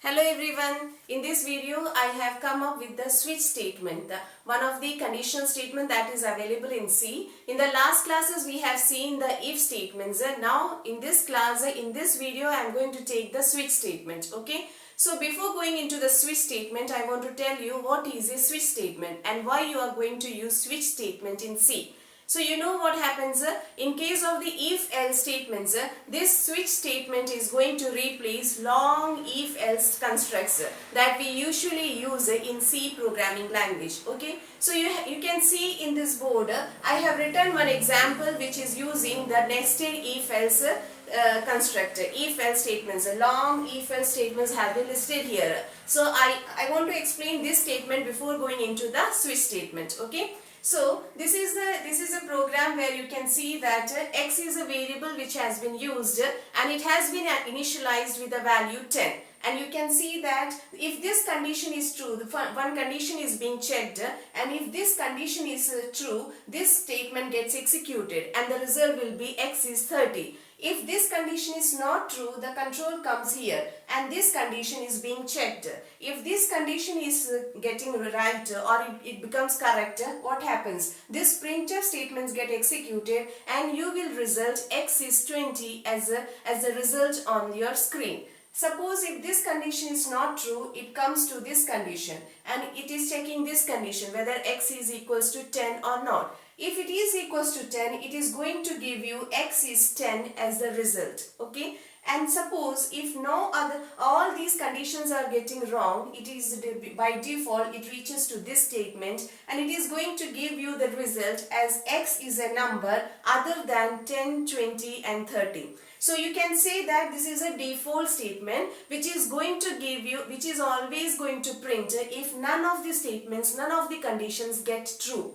Hello everyone, in this video I have come up with the switch statement, one of the conditional statement that is available in C. In the last classes we have seen the if statements. Now in this class, in this video I am going to take the switch statement. Okay. So before going into the switch statement, I want to tell you what is a switch statement and why you are going to use switch statement in C. So you know what happens in case of the if-else statements, this switch statement is going to replace long if-else constructs that we usually use in C programming language. Okay, so you can see in this board, I have written one example which is using the nested if-else constructor, if-else statements. Long if-else statements have been listed here. So I want to explain this statement before going into the switch statement. Okay. So this is a program where you can see that x is a variable which has been used and it has been initialized with the value 10. And you can see that if this condition is true, one condition is being checked, and if this condition is true, this statement gets executed and the result will be x is 30. If this condition is not true, the control comes here and this condition is being checked. If this condition is getting right or it becomes correct, what happens? This printf statements get executed and you will result x is 20 as a result on your screen. Suppose if this condition is not true, it comes to this condition and it is checking this condition whether x is equals to 10 or not. If it is equals to 10, it is going to give you x is 10 as the result. Okay. And suppose if all these conditions are getting wrong, it is by default it reaches to this statement and it is going to give you the result as x is a number other than 10, 20 and 30. So you can say that this is a default statement which is going to give you, which is always going to print if none of the statements, none of the conditions get true.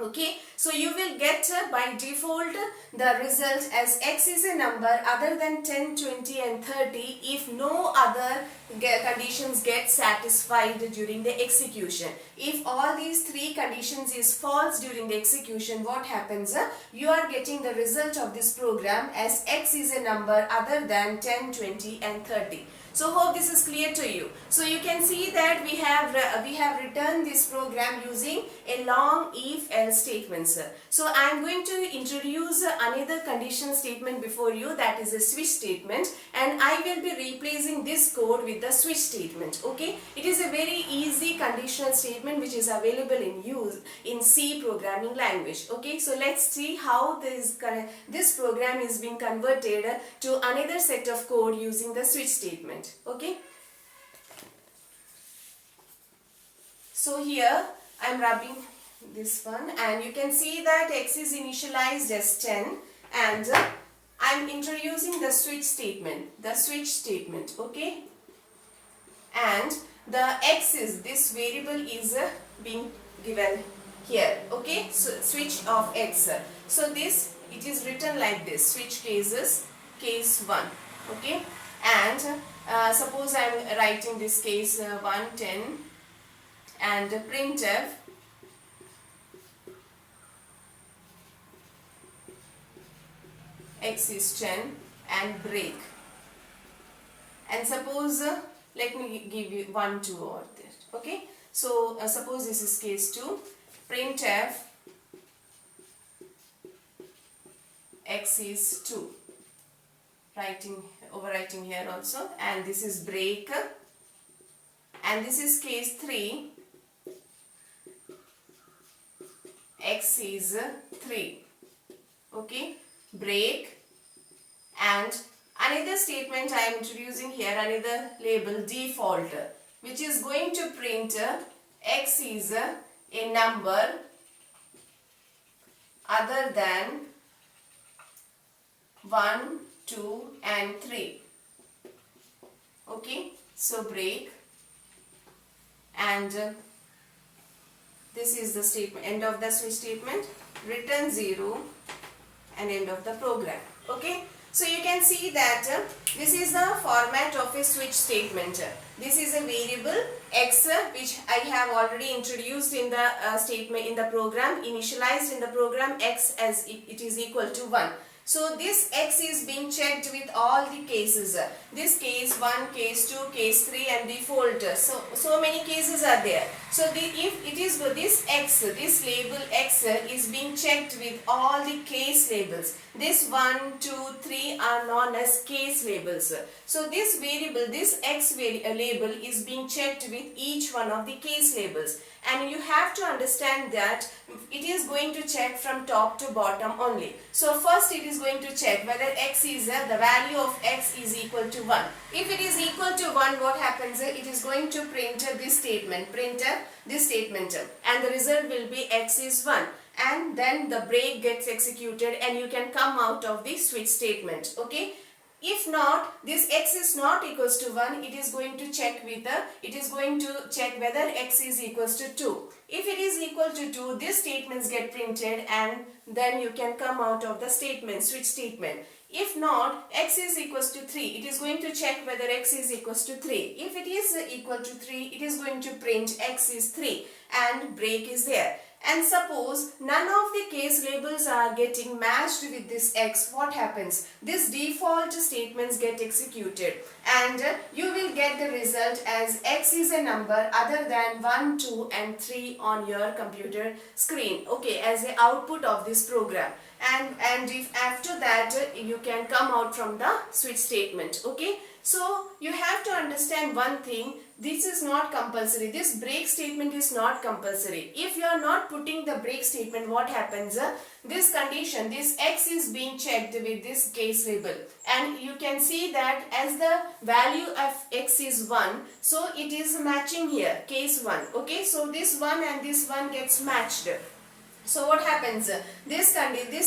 Okay, so you will get by default the result as x is a number other than 10, 20 and 30 if no other conditions get satisfied during the execution. If all these three conditions is false during the execution, what happens? You are getting the result of this program as x is a number other than 10, 20 and 30. So hope this is clear to you. So you can see that we have written this program using a long if-else statements. So I am going to introduce another conditional statement before you, that is a switch statement, and I will be replacing this code with the switch statement. Okay, it is a very easy conditional statement which is available in use in C programming language. Okay, so let's see how this program is being converted to another set of code using the switch statement. Okay, so here I am rubbing this one and you can see that x is initialized as 10 and I am introducing the switch statement, okay, and the x is, this variable is being given here. Okay, so switch of x. So this, it is written like this, switch cases, case 1. Okay, and suppose I am writing this case 110 and printf x is 10 and break, and suppose let me give you 1, 2 or this. Okay, so suppose this is case 2, printf x is 2, overwriting here also, and this is break, and this is case 3, x is 3. Okay, break, and another statement I am introducing here, another label default, which is going to print x is a number other than 1, 2 and 3. Okay, so break, and this is the statement, end of the switch statement, return 0 and end of the program. Okay, so you can see that this is the format of a switch statement. This is a variable x which I have already introduced in the statement, in the program, initialized in the program x as it is equal to 1. So this x is being checked with all the cases. This case 1, case 2, case 3 and default. So many cases are there. So if it is this x, this label x is being checked with all the case labels. This 1, 2, 3 are known as case labels. So this variable, this x label is being checked with each one of the case labels. And you have to understand that it is going to check from top to bottom only. So first it is going to check whether x is the value of x is equal to 1. If it is equal to 1, what happens? It is going to print this statement, and the result will be x is 1. And then the break gets executed and you can come out of the switch statement. Okay. If not, this x is not equals to 1, it is going to check whether x is equals to 2. If it is equal to 2, these statements get printed and then you can come out of the statement, switch statement. If not, x is equals to 3, it is going to check whether x is equals to 3. If it is equal to 3, it is going to print x is 3 and break is there. And suppose none of the case labels are getting matched with this x, what happens? This default statements get executed and you will get the result as x is a number other than 1, 2 and 3 on your computer screen, okay, as the output of this program. And if after that you can come out from the switch statement, okay. So you have to understand one thing, this is not compulsory, this break statement is not compulsory. If you are not putting the break statement, what happens? This condition, this x is being checked with this case label and you can see that as the value of x is 1, so it is matching here, case 1, okay. So this 1 and this 1 gets matched. So what happens? These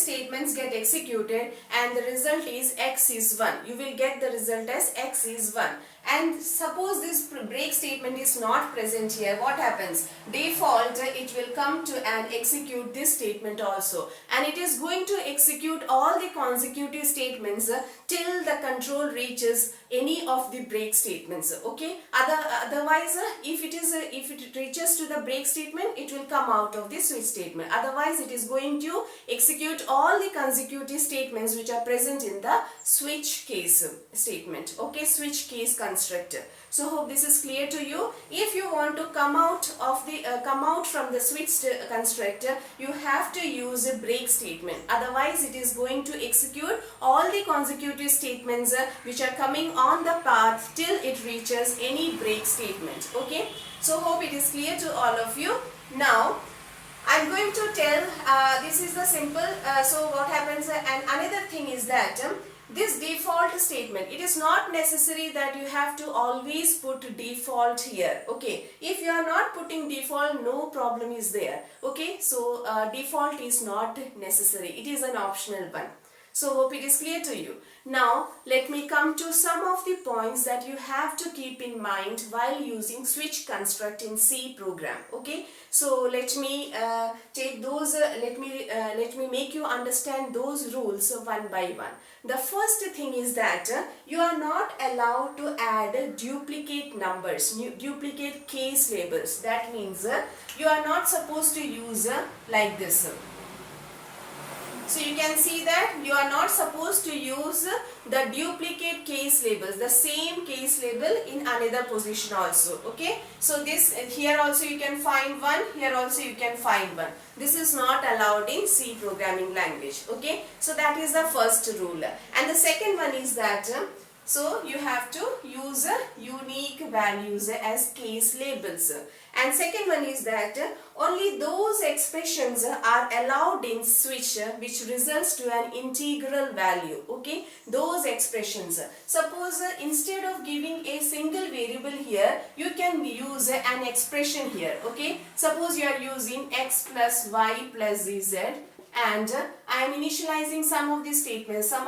statements get executed and the result is x is 1. You will get the result as x is 1. And suppose this break statement is not present here, what happens? Default, it will come to and execute this statement also. And it is going to execute all the consecutive statements till the control reaches any of the break statements, okay. Otherwise, if it reaches to the break statement, it will come out of the switch statement. Otherwise, it is going to execute all the consecutive statements which are present in the switch case statement, okay, switch case constructor. So hope this is clear to you. If you want to come out from the switch constructor, you have to use a break statement. Otherwise, it is going to execute all the consecutive statements which are coming on the path till it reaches any break statement. Okay. So hope it is clear to all of you. Now, I am going to tell, this is the simple, so what happens, and another thing is that this default statement, it is not necessary that you have to always put default here, okay. If you are not putting default, no problem is there, okay. So default is not necessary, it is an optional one. So hope it is clear to you. Now let me come to some of the points that you have to keep in mind while using switch construct in C program, okay. So let me take those, let me make you understand those rules one by one. The first thing is that you are not allowed to add duplicate numbers, duplicate case labels. That means you are not supposed to use like this. So you can see that you are not supposed to use the duplicate case labels, the same case label in another position also, okay. So this here also you can find one, here also you can find one. This is not allowed in C programming language, okay. So that is the first rule. And the second one is that so you have to use unique values as case labels. And second one is that only those expressions are allowed in switch which results to an integral value, okay. Those expressions. Suppose instead of giving a single variable here, you can use an expression here, okay. Suppose you are using x plus y plus z. And I am initializing some of these statements, I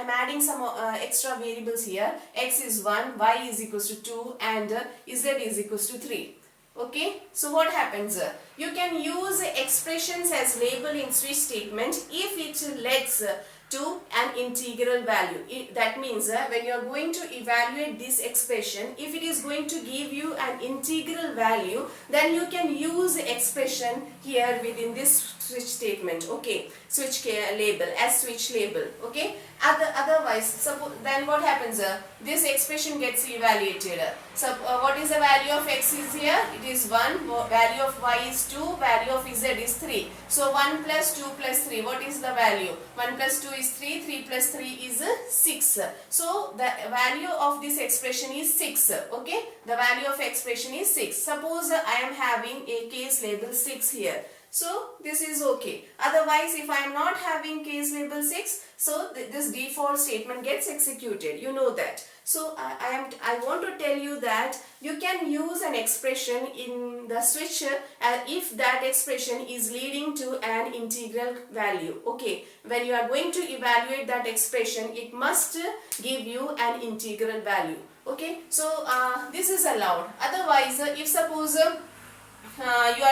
am adding some extra variables here. X is 1, y is equals to 2 and z is equals to 3. Okay, so what happens? You can use expressions as label in switch statement if it lets to an integral value. That means when you are going to evaluate this expression, if it is going to give you an integral value, then you can use the expression here within this switch statement. Okay, switch label as switch label. Okay, otherwise then what happens? This expression gets evaluated. So what is the value of x is here? It is 1, value of y is 2, value of z is 3. So 1 plus 2 plus 3, what is the value? 1 plus 2 is 3, 3 plus 3 is 6. So the value of this expression is 6. Okay, the value of expression is 6. Suppose I am having a case label 6 here. So this is okay. Otherwise, if I am not having case label 6, so this default statement gets executed. You know that. So I want to tell you that you can use an expression in the switch if that expression is leading to an integral value. Okay, when you are going to evaluate that expression, it must give you an integral value. Okay, so this is allowed. Otherwise, if suppose you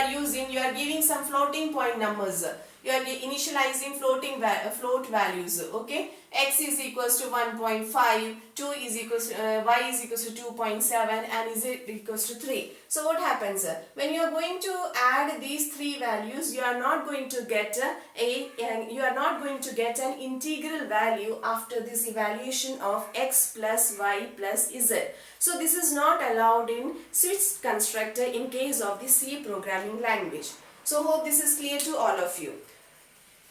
are giving some floating point numbers, you are initializing float values. Okay, x is equals to 1.5, 2 is equals to, y is equals to 2.7 and z equals to 3. So what happens? When you are going to add these three values, you are not going to get an integral value after this evaluation of x plus y plus z. So this is not allowed in switch constructor in case of the C programming language. So hope this is clear to all of you.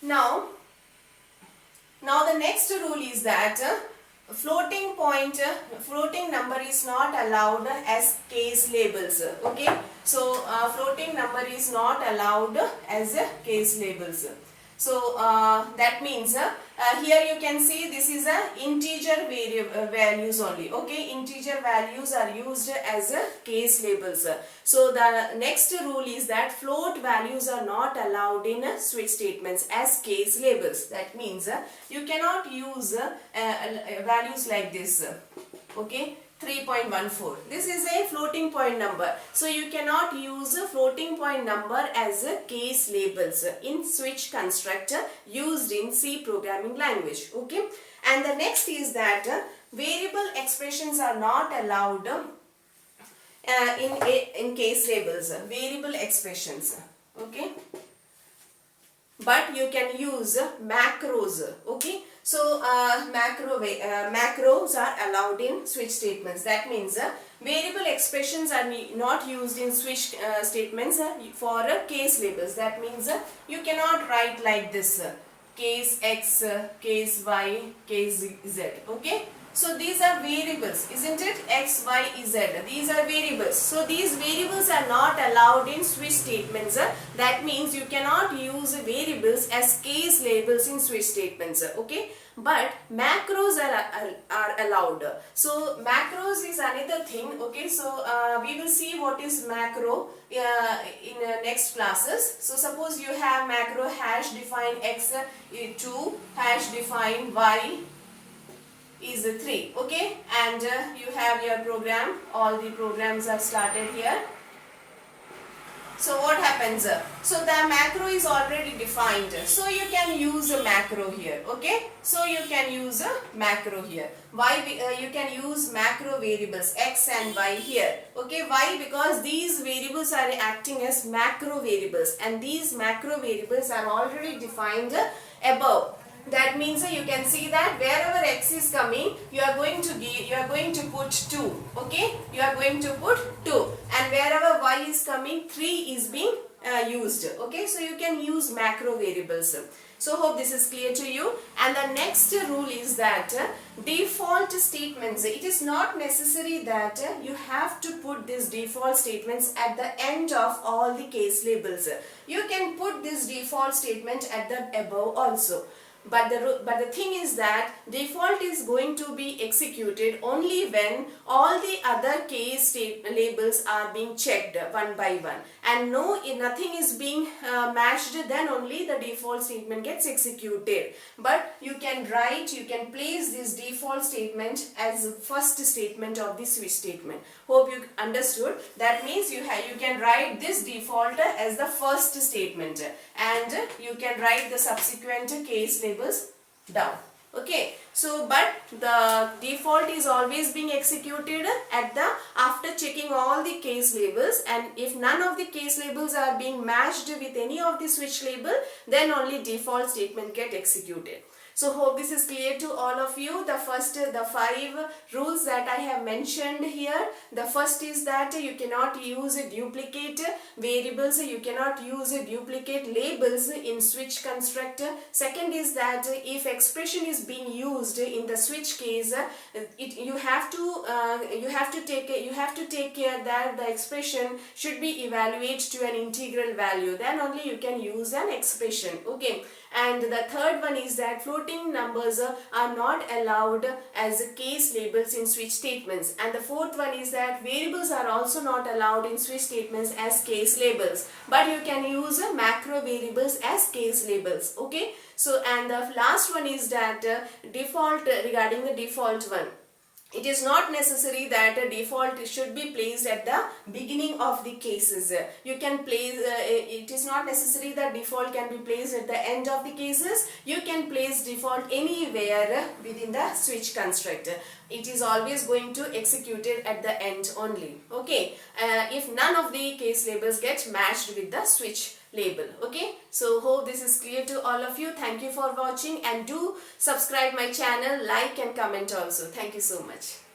Now the next rule is that floating number is not allowed as case labels. Okay, so floating number is not allowed as case labels. So that means here you can see this is a integer values only. Okay, integer values are used as case labels. So the next rule is that float values are not allowed in switch statements as case labels. That means you cannot use values like this. Okay, 3.14. This is a floating point number. So you cannot use a floating point number as a case labels in switch constructor used in C programming language. Okay. And the next is that variable expressions are not allowed in case labels. Variable expressions. Okay. But you can use macros. Okay. So macros are allowed in switch statements. That means variable expressions are not used in switch statements for case labels. That means you cannot write like this: case x, case y, case z. Okay. So these are variables, isn't it? X, Y, Z. These are variables. So these variables are not allowed in switch statements. That means you cannot use variables as case labels in switch statements. Okay. But macros are allowed. So macros is another thing. Okay. So we will see what is macro in next classes. So suppose you have macro hash define x 2, hash define y is 3. Okay, and you have your program. All the programs are started here. So what happens? So the macro is already defined. So you can use a macro here. Okay, so you can use a macro here. Why? You can use macro variables x and y here. Okay, why? Because these variables are acting as macro variables, and these macro variables are already defined above. That means you can see that wherever x is coming, you are going to put 2. Okay, you are going to put 2, and wherever y is coming, 3 is being used. Okay, so you can use macro variables. So hope this is clear to you. And the next rule is that default statements, it is not necessary that you have to put these default statements at the end of all the case labels. You can put this default statement at the above also. But the thing is that default is going to be executed only when all the other case labels are being checked one by one, and nothing is being matched, then only the default statement gets executed. But you can place this default statement as first statement of the switch statement. Hope you understood. That means you can write this default as the first statement, and you can write the subsequent case labels down. Okay, so but the default is always being executed at the after checking all the case labels, and if none of the case labels are being matched with any of the switch label, then only default statement get executed. So hope this is clear to all of you. The 5 rules that I have mentioned here. The first is that you cannot use duplicate variables, you cannot use duplicate labels in switch constructor. Second is that if expression is being used in the switch case, you have to take care that the expression should be evaluated to an integral value. Then only you can use an expression. Okay. And the third one is that floating numbers are not allowed as case labels in switch statements. And the fourth one is that variables are also not allowed in switch statements as case labels. But you can use macro variables as case labels. Okay. So, and the last one is that default, regarding the default one. It is not necessary that a default should be placed at the beginning of the cases. You can place, it is not necessary that default can be placed at the end of the cases. You can place default anywhere within the switch constructor. It is always going to execute it at the end only. Okay, if none of the case labels get matched with the switch label. Okay, so hope this is clear to all of you. Thank you for watching, and do subscribe my channel, like and comment also. Thank you so much.